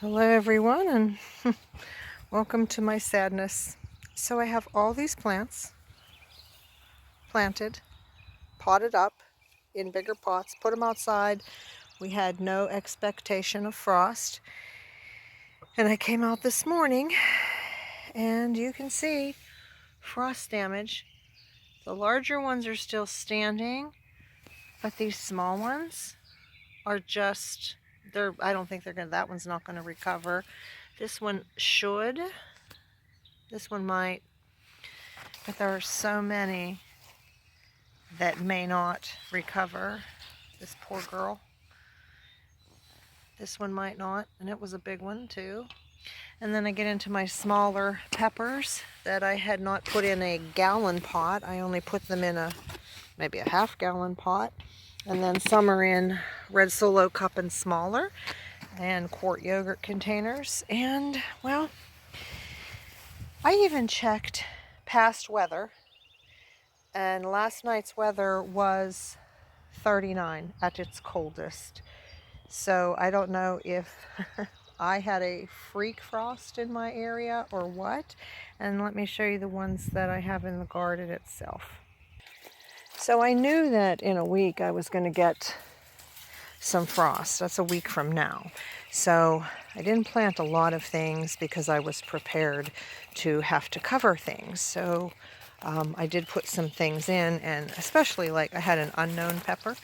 Hello everyone, and welcome to my sadness. So I have all these plants planted, potted up in bigger pots, put them outside. We had no expectation of frost. And I came out this morning and you can see frost damage. The larger ones are still standing, but these small ones are just, I don't think that one's not gonna recover. This one should, this one might, but there are so many that may not recover. This poor girl. This one might not, and it was a big one too. And then I get into my smaller peppers that I had not put in a gallon pot. I only put them in maybe a half-gallon pot. And then some are in red solo cup and smaller, and quart yogurt containers. And well, I even checked past weather, and last night's weather was 39 at its coldest. So I don't know if I had a freak frost in my area or what. And let me show you the ones that I have in the garden itself. So I knew that in a week I was going to get some frost. That's a week from now. So I didn't plant a lot of things because I was prepared to have to cover things. So I did put some things in, and especially like I had an unknown pepper.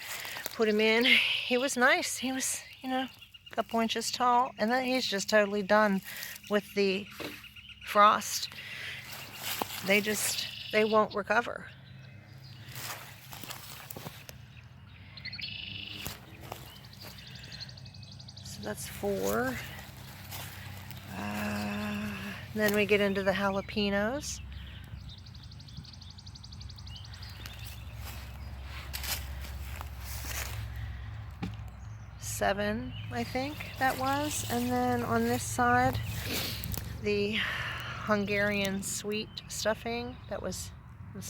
Put him in. He was nice. He was, a couple inches tall, and then he's just totally done with the frost. They won't recover. So that's 4. Then we get into the jalapenos. Seven, I think that was. And then on this side, the Hungarian sweet stuffing, that's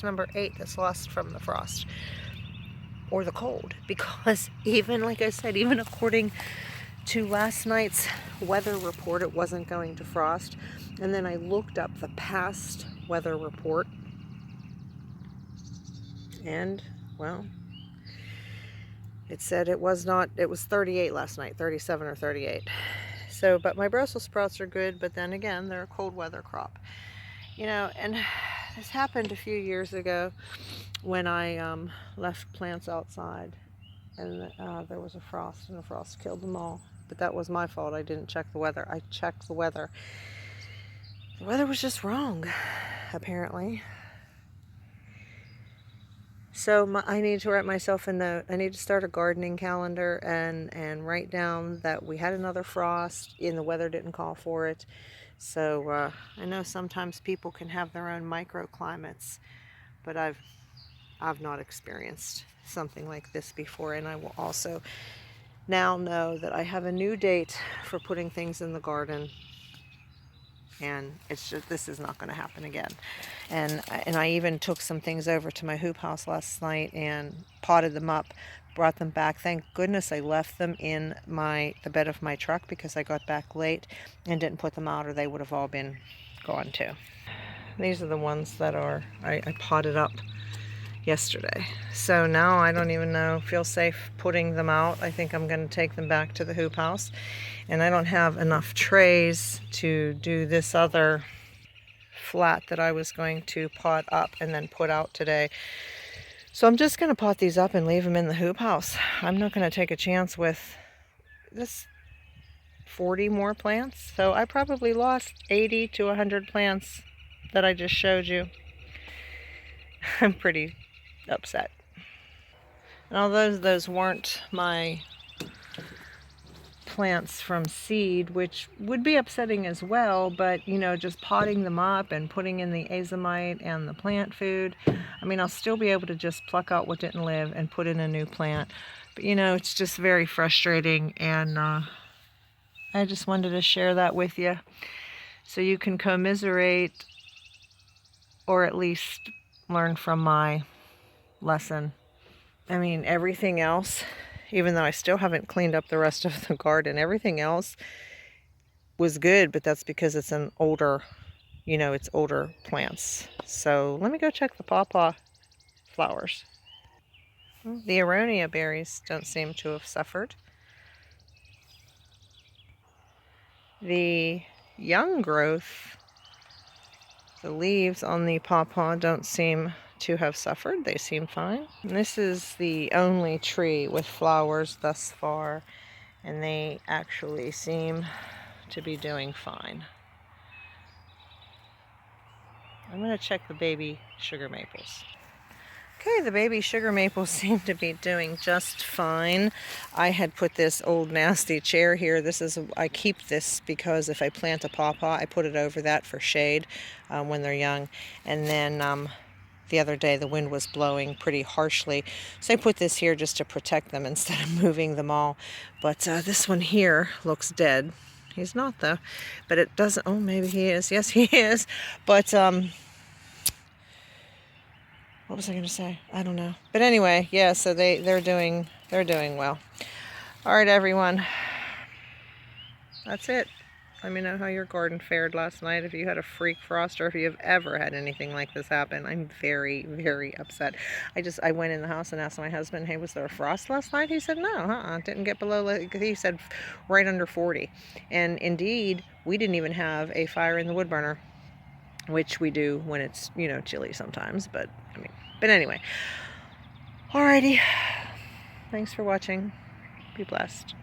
number 8 that's lost from the frost or the cold, because even, like I said, even according to last night's weather report, it wasn't going to frost. And then I looked up the past weather report, and well, it said it was 38 last night, 37 or 38. So, but my Brussels sprouts are good, but then again, they're a cold weather crop. And this happened a few years ago when I left plants outside, and there was a frost, and the frost killed them all. But that was my fault. I didn't check the weather. I checked the weather. The weather was just wrong, apparently. So I need to write myself a note. I need to start a gardening calendar and write down that we had another frost and the weather didn't call for it. So I know sometimes people can have their own microclimates, but I've not experienced something like this before. And I will also now know that I have a new date for putting things in the garden, and this is not going to happen again. And I even took some things over to my hoop house last night and potted them up, brought them back. Thank goodness I left them in the bed of my truck, because I got back late and didn't put them out, or they would have all been gone too. These are the ones that I potted up yesterday. So now I don't even feel safe putting them out. I think I'm going to take them back to the hoop house. And I don't have enough trays to do this other flat that I was going to pot up and then put out today. So I'm just going to pot these up and leave them in the hoop house. I'm not going to take a chance with this 40 more plants. So I probably lost 80 to 100 plants that I just showed you. I'm pretty upset. And although those weren't my plants from seed, which would be upsetting as well, but just potting them up and putting in the azomite and the plant food, I mean, I'll still be able to just pluck out what didn't live and put in a new plant. But it's just very frustrating, and I just wanted to share that with you so you can commiserate, or at least learn from my lesson. I mean, everything else, even though I still haven't cleaned up the rest of the garden, everything else was good, but that's because it's an older, it's older plants. So let me go check the pawpaw flowers. The aronia berries don't seem to have suffered. The young growth, the leaves on the pawpaw don't seem to have suffered. They seem fine. And this is the only tree with flowers thus far, and they actually seem to be doing fine. I'm going to check the baby sugar maples. Okay, the baby sugar maples seem to be doing just fine. I had put this old nasty chair here. I keep this because if I plant a pawpaw, I put it over that for shade when they're young. And then the other day the wind was blowing pretty harshly, so I put this here just to protect them instead of moving them all. But this one here looks dead. He's not though, but it doesn't. Oh, maybe he is. Yes, he is. But what was I going to say? I don't know. But anyway, yeah, so they're doing well. All right, everyone. That's it. Let me know how your garden fared last night, if you had a freak frost or if you've ever had anything like this happen. I'm very, very upset. I went in the house and asked my husband, hey, was there a frost last night? He said, no, didn't get below, he said right under 40. And indeed, we didn't even have a fire in the wood burner, which we do when it's, chilly sometimes. But anyway. Alrighty. Thanks for watching. Be blessed.